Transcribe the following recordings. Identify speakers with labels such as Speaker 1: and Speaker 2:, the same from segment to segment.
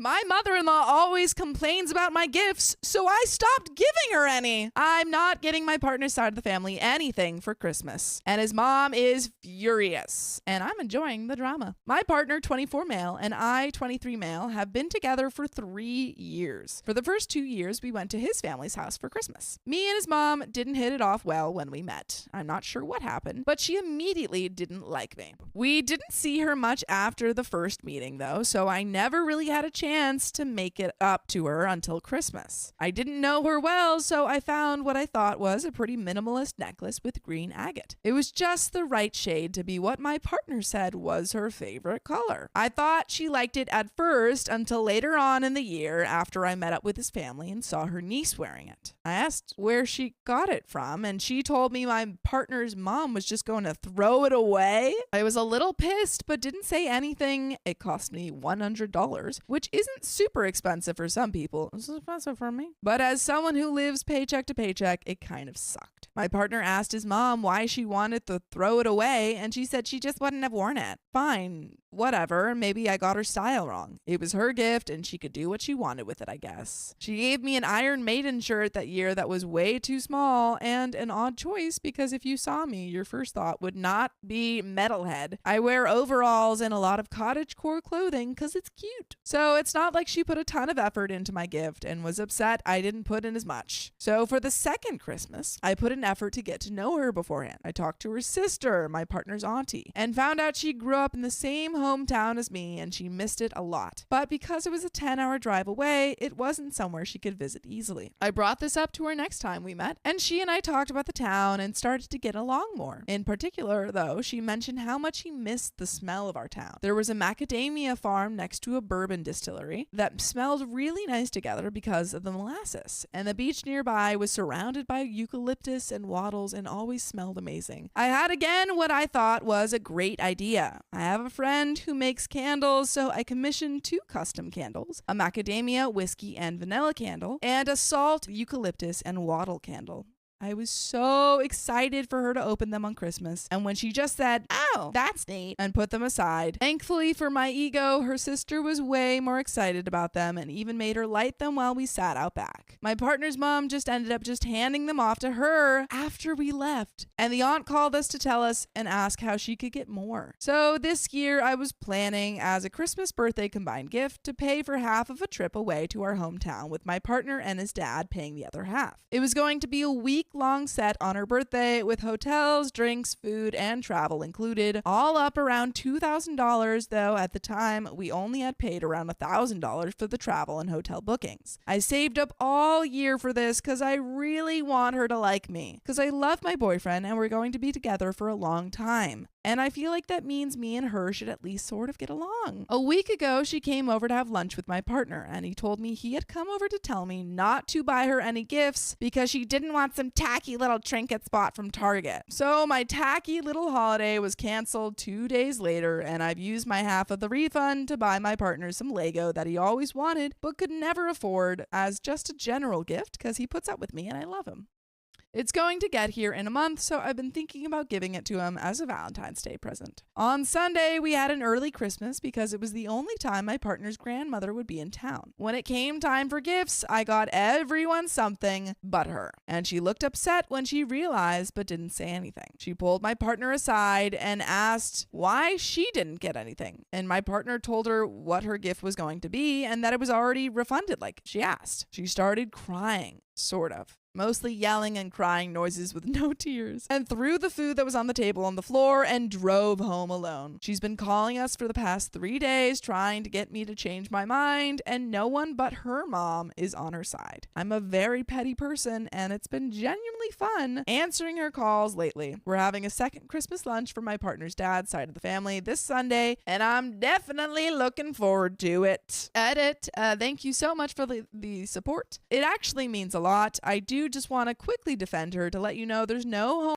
Speaker 1: My mother-in-law always complains about my gifts, so I stopped giving her any. I'm not getting my partner's side of the family anything for Christmas, and his mom is furious, and I'm enjoying the drama. My partner, 24 male, and I, 23 male, have been together for 3 years. For the first 2 years, we went to his family's house for Christmas. Me and his mom didn't hit it off well when we met. I'm not sure what happened, but she immediately didn't like me. We didn't see her much after the first meeting, though, so I never really had a chance to make it up to her until Christmas. I didn't know her well, so I found what I thought was a pretty minimalist necklace with green agate. It was just the right shade to be what my partner said was her favorite color. I thought she liked it at first until later on in the year after I met up with his family and saw her niece wearing it. I asked where she got it from, and she told me my partner's mom was just going to throw it away. I was a little pissed, but didn't say anything. It cost me $100, which isn't super expensive for some people. It's expensive for me. But as someone who lives paycheck to paycheck, it kind of sucked. My partner asked his mom why she wanted to throw it away, and she said she just wouldn't have worn it. Fine, whatever, maybe I got her style wrong. It was her gift, and she could do what she wanted with it, I guess. She gave me an Iron Maiden shirt that year that was way too small, and an odd choice because if you saw me, your first thought would not be metalhead. I wear overalls and a lot of cottagecore clothing because it's cute. So it's not like she put a ton of effort into my gift and was upset I didn't put in as much. So for the second Christmas, I put an effort to get to know her beforehand. I talked to her sister, my partner's auntie, and found out she grew up in the same hometown as me and she missed it a lot. But because it was a 10-hour drive away, it wasn't somewhere she could visit easily. I brought this up to her next time we met, and she and I talked about the town and started to get along more. In particular, though, she mentioned how much she missed the smell of our town. There was a macadamia farm next to a bourbon distillery that smelled really nice together because of the molasses, and the beach nearby was surrounded by eucalyptus and wattles and always smelled amazing. I had again what I thought was a great idea. I have a friend who makes candles, so I commissioned 2 custom candles, a macadamia, whiskey, and vanilla candle, and a salt, eucalyptus, and wattle candle. I was so excited for her to open them on Christmas, and when she just said, "Oh, that's neat," and put them aside, thankfully for my ego, her sister was way more excited about them and even made her light them while we sat out back. My partner's mom just ended up handing them off to her after we left, and the aunt called us to tell us and ask how she could get more. So this year I was planning as a Christmas birthday combined gift to pay for half of a trip away to our hometown with my partner and his dad paying the other half. It was going to be a week-long set on her birthday with hotels, drinks, food, and travel included, all up around $2,000, though at the time we only had paid around $1,000 for the travel and hotel bookings. I saved up all year for this because I really want her to like me, because I love my boyfriend and we're going to be together for a long time. And I feel like that means me and her should at least sort of get along. A week ago, she came over to have lunch with my partner, and he told me he had come over to tell me not to buy her any gifts because she didn't want some tacky little trinket spot from Target. So my tacky little holiday was canceled 2 days later, and I've used my half of the refund to buy my partner some Lego that he always wanted but could never afford as just a general gift because he puts up with me and I love him. It's going to get here in a month, so I've been thinking about giving it to him as a Valentine's Day present. On Sunday, we had an early Christmas because it was the only time my partner's grandmother would be in town. When it came time for gifts, I got everyone something but her, and she looked upset when she realized but didn't say anything. She pulled my partner aside and asked why she didn't get anything, and my partner told her what her gift was going to be and that it was already refunded like she asked. She started crying, sort of. Mostly yelling and crying noises with no tears, and threw the food that was on the table on the floor and drove home alone. She's been calling us for the past 3 days trying to get me to change my mind, and no one but her mom is on her side. I'm a very petty person, and it's been genuinely fun answering her calls lately. We're having a second Christmas lunch for my partner's dad's side of the family this Sunday, and I'm definitely looking forward to it. Edit, thank you so much for the support. It actually means a lot. I do just want to quickly defend her to let you know there's no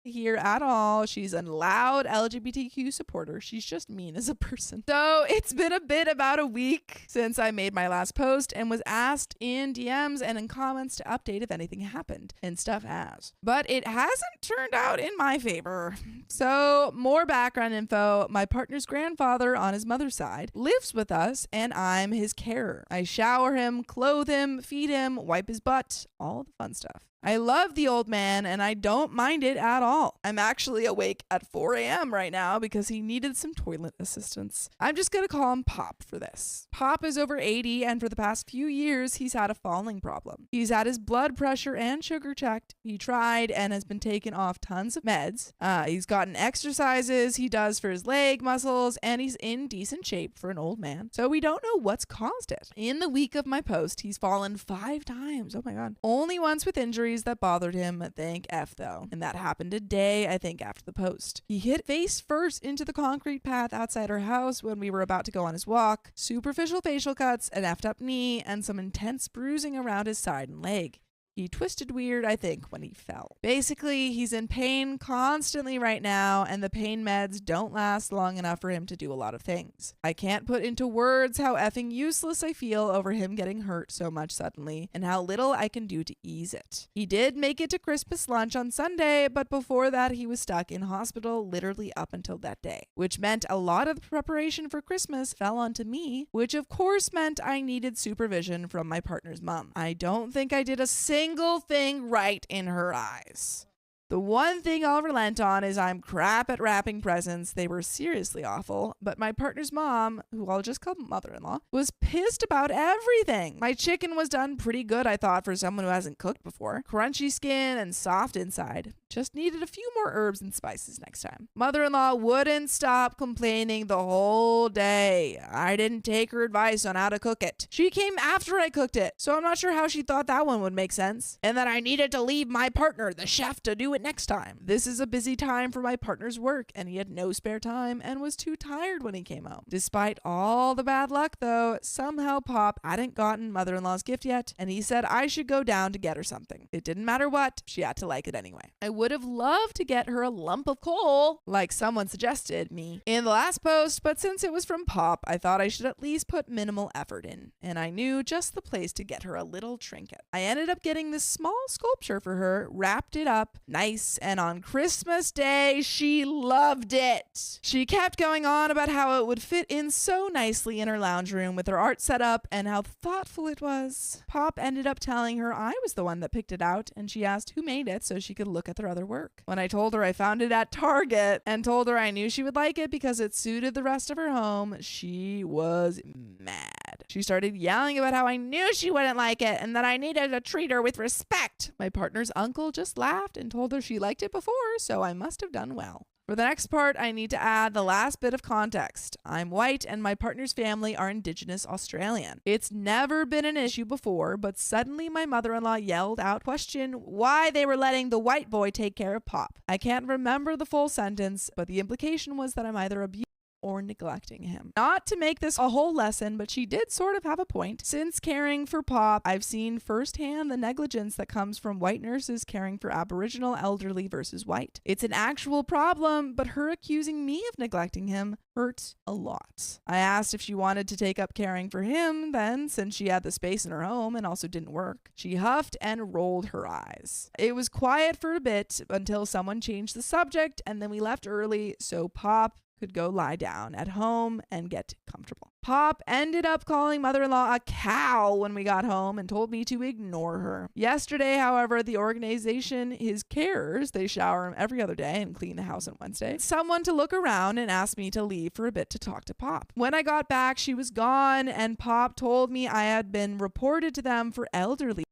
Speaker 1: here at all. She's a loud LGBTQ supporter. She's just mean as a person. So it's been about a week since I made my last post and was asked in DMs and in comments to update if anything happened, and stuff has. But it hasn't turned out in my favor. So more background info. My partner's grandfather on his mother's side lives with us and I'm his carer. I shower him, clothe him, feed him, wipe his butt, all the fun stuff. I love the old man and I don't mind it at all. I'm actually awake at 4 a.m. right now because he needed some toilet assistance. I'm just gonna call him Pop for this. Pop is over 80 and for the past few years he's had a falling problem. He's had his blood pressure and sugar checked. He tried and has been taken off tons of meds. He's gotten exercises he does for his leg muscles and he's in decent shape for an old man. So we don't know what's caused it. In the week of my post, he's fallen 5 times. Oh my God. Only once with injuries that bothered him, thank F though. And that happened a day, I think, after the post. He hit face first into the concrete path outside our house when we were about to go on his walk, superficial facial cuts, an effed up knee, and some intense bruising around his side and leg. He twisted weird, I think, when he fell. Basically, he's in pain constantly right now, and the pain meds don't last long enough for him to do a lot of things. I can't put into words how effing useless I feel over him getting hurt so much suddenly, and how little I can do to ease it. He did make it to Christmas lunch on Sunday, but before that he was stuck in hospital literally up until that day, which meant a lot of the preparation for Christmas fell onto me, which of course meant I needed supervision from my partner's mom. I don't think I did a single thing right in her eyes. The one thing I'll relent on is I'm crap at wrapping presents. They were seriously awful, but my partner's mom, who I'll just call mother-in-law, was pissed about everything. My chicken was done pretty good, I thought, for someone who hasn't cooked before. Crunchy skin and soft inside. Just needed a few more herbs and spices next time. Mother-in-law wouldn't stop complaining the whole day. I didn't take her advice on how to cook it. She came after I cooked it, so I'm not sure how she thought that one would make sense. And that I needed to leave my partner, the chef, to do it next time. This is a busy time for my partner's work, and he had no spare time and was too tired when he came home. Despite all the bad luck, though, somehow Pop hadn't gotten mother-in-law's gift yet, and he said I should go down to get her something. It didn't matter what, she had to like it anyway. I would have loved to get her a lump of coal, like someone suggested me in the last post, but since it was from Pop, I thought I should at least put minimal effort in, and I knew just the place to get her a little trinket. I ended up getting this small sculpture for her, wrapped it up nice, and on Christmas Day, she loved it. She kept going on about how it would fit in so nicely in her lounge room with her art set up and how thoughtful it was. Pop ended up telling her I was the one that picked it out, and she asked who made it so she could look at their other work. When I told her I found it at Target and told her I knew she would like it because it suited the rest of her home, she was mad. She started yelling about how I knew she wouldn't like it and that I needed to treat her with respect. My partner's uncle just laughed and told her she liked it before, so I must have done well. For the next part, I need to add the last bit of context. I'm white and my partner's family are Indigenous Australian. It's never been an issue before, but suddenly my mother-in-law yelled out question why they were letting the white boy take care of Pop. I can't remember the full sentence, but the implication was that I'm either abusing or neglecting him. Not to make this a whole lesson, but she did sort of have a point. Since caring for Pop, I've seen firsthand the negligence that comes from white nurses caring for Aboriginal elderly versus white. It's an actual problem, but her accusing me of neglecting him hurt a lot. I asked if she wanted to take up caring for him then, since she had the space in her home and also didn't work. She huffed and rolled her eyes. It was quiet for a bit until someone changed the subject, and then we left early so Pop could go lie down at home and get comfortable. Pop ended up calling mother-in-law a cow when we got home and told me to ignore her. Yesterday, however, the organization, his carers, they shower him every other day and clean the house on Wednesday, someone to look around and asked me to leave for a bit to talk to Pop. When I got back, she was gone and Pop told me I had been reported to them for elderly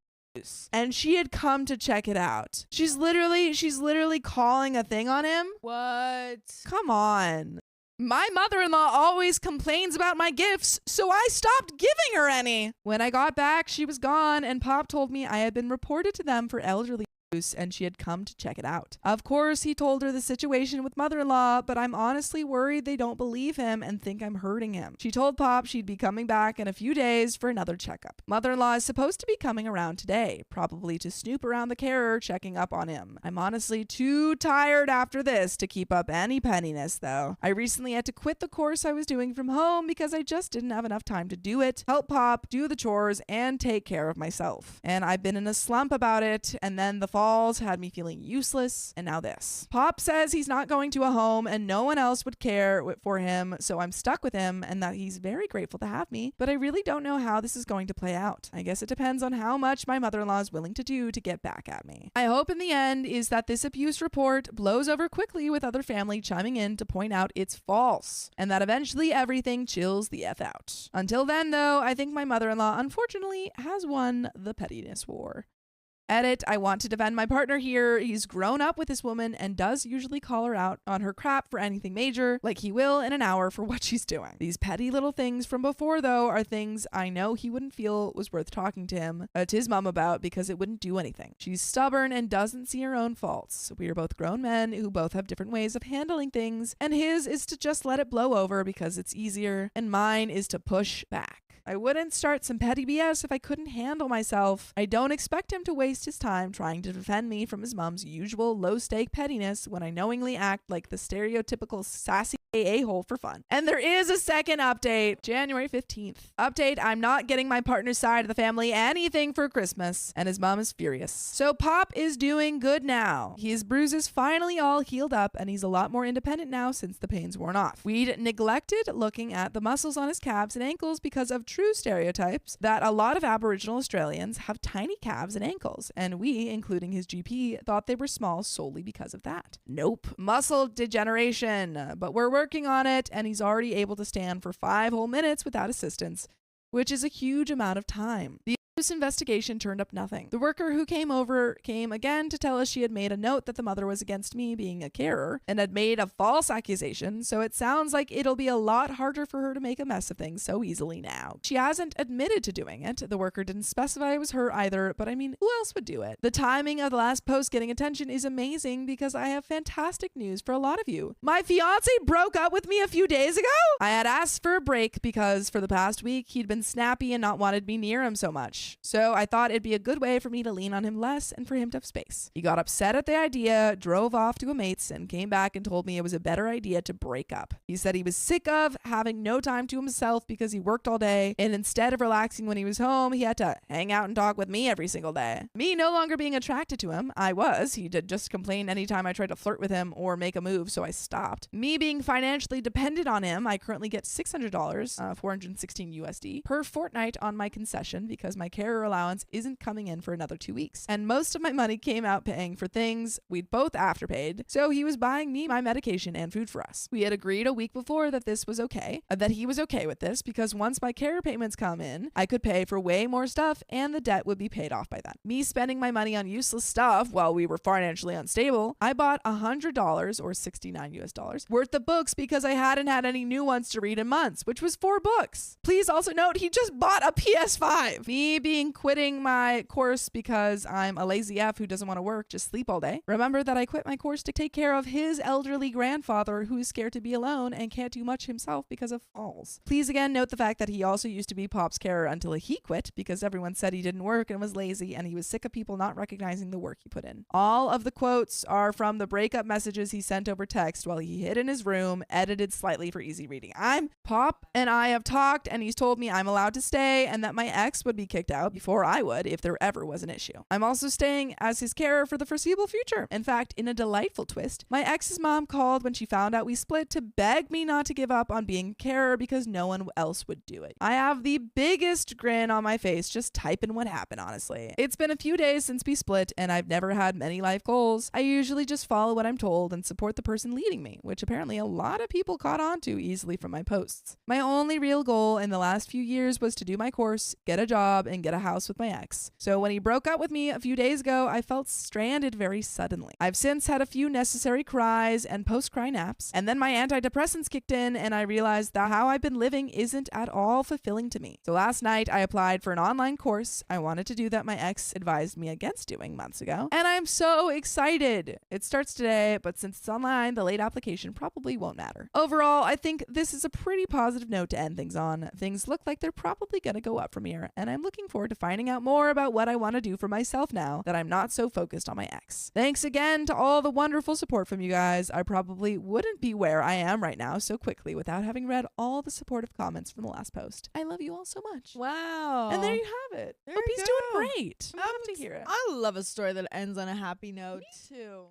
Speaker 1: and she had come to check it out. She's literally calling a thing on him. What? Come on. My mother-in-law always complains about my gifts, so I stopped giving her any. When I got back, she was gone, and Pop told me I had been reported to them for elderly and she had come to check it out. Of course, he told her the situation with mother-in-law, but I'm honestly worried they don't believe him and think I'm hurting him. She told Pop she'd be coming back in a few days for another checkup. Mother-in-law is supposed to be coming around today, probably to snoop around the carer checking up on him. I'm honestly too tired after this to keep up any pettiness, though. I recently had to quit the course I was doing from home because I just didn't have enough time to do it, help Pop, do the chores, and take care of myself. And I've been in a slump about it, and then the falls had me feeling useless, and now this. Pop says he's not going to a home and no one else would care for him, so I'm stuck with him and that he's very grateful to have me, but I really don't know how this is going to play out. I guess it depends on how much my mother-in-law is willing to do to get back at me. I hope in the end is that this abuse report blows over quickly with other family chiming in to point out it's false, and that eventually everything chills the F out. Until then, though, I think my mother-in-law unfortunately has won the pettiness war. Edit, I want to defend my partner here. He's grown up with this woman and does usually call her out on her crap for anything major, like he will in an hour for what she's doing. These petty little things from before, though, are things I know he wouldn't feel was worth talking to his mom about because it wouldn't do anything. She's stubborn and doesn't see her own faults. We are both grown men who both have different ways of handling things, and his is to just let it blow over because it's easier, and mine is to push back. I wouldn't start some petty BS if I couldn't handle myself. I don't expect him to waste his time trying to defend me from his mom's usual low-stake pettiness when I knowingly act like the stereotypical sassy a-hole for fun. And there is a second update, January 15th. Update, I'm not getting my partner's side of the family anything for Christmas, and his mom is furious. So Pop is doing good now. His bruises finally all healed up, and he's a lot more independent now since the pain's worn off. We'd neglected looking at the muscles on his calves and ankles because of true stereotypes that a lot of Aboriginal Australians have tiny calves and ankles, and we, including his GP, thought they were small solely because of that. Nope. Muscle degeneration, but we're working on it, and he's already able to stand for 5 whole minutes without assistance, which is a huge amount of time. This investigation turned up nothing. The worker who came over came again to tell us she had made a note that the mother was against me being a carer and had made a false accusation, so it sounds like it'll be a lot harder for her to make a mess of things so easily now. She hasn't admitted to doing it. The worker didn't specify it was her either, but I mean, who else would do it? The timing of the last post getting attention is amazing because I have fantastic news for a lot of you. My fiance broke up with me a few days ago. I had asked for a break because for the past week he'd been snappy and not wanted me near him so much. So I thought it'd be a good way for me to lean on him less and for him to have space. He got upset at the idea, drove off to a mate's, and came back and told me it was a better idea to break up. He said he was sick of having no time to himself because he worked all day, and instead of relaxing when he was home, he had to hang out and talk with me every single day. Me no longer being attracted to him, he did just complain anytime I tried to flirt with him or make a move, so I stopped. Me being financially dependent on him, I currently get $600, 416 USD, per fortnight on my concession because my carer allowance isn't coming in for another 2 weeks. And most of my money came out paying for things we'd both afterpaid, so he was buying me my medication and food for us. We had agreed a week before that this was okay, that he was okay with this because once my carer payments come in, I could pay for way more stuff and the debt would be paid off by then. Me spending my money on useless stuff while we were financially unstable, I bought $100 or 69 US dollars worth of books because I hadn't had any new ones to read in months, which was 4 books. Please also note he just bought a PS5. Me being quitting my course because I'm a lazy F who doesn't want to work, just sleep all day. Remember that I quit my course to take care of his elderly grandfather who's scared to be alone and can't do much himself because of falls. Please again note the fact that he also used to be Pop's carer until he quit because everyone said he didn't work and was lazy and he was sick of people not recognizing the work he put in. All of the quotes are from the breakup messages he sent over text while he hid in his room, edited slightly for easy reading. Pop and I have talked and he's told me I'm allowed to stay and that my ex would be kicked out before I would if there ever was an issue. I'm also staying as his carer for the foreseeable future. In fact, in a delightful twist, my ex's mom called when she found out we split to beg me not to give up on being a carer because no one else would do it. I have the biggest grin on my face just typing what happened, honestly. It's been a few days since we split and I've never had many life goals. I usually just follow what I'm told and support the person leading me, which apparently a lot of people caught on to easily from my posts. My only real goal in the last few years was to do my course, get a job, and and get a house with my ex. So when he broke up with me a few days ago, I felt stranded very suddenly. I've since had a few necessary cries and post-cry naps, and then my antidepressants kicked in, and I realized that how I've been living isn't at all fulfilling to me. So last night, I applied for an online course I wanted to do that my ex advised me against doing months ago, and I'm so excited. It starts today, but since it's online, the late application probably won't matter. Overall, I think this is a pretty positive note to end things on. Things look like they're probably going to go up from here, and I'm looking forward to finding out more about what I want to do for myself now that I'm not so focused on my ex. Thanks again to all the wonderful support from you guys. I probably wouldn't be where I am right now so quickly without having read all the supportive comments from the last post. I love you all so much.
Speaker 2: Wow.
Speaker 1: And there you have it.
Speaker 2: There
Speaker 1: Hope
Speaker 2: you
Speaker 1: he's
Speaker 2: go.
Speaker 1: doing great. I love to hear it.
Speaker 2: I love a story that ends on a happy note.
Speaker 1: Me too.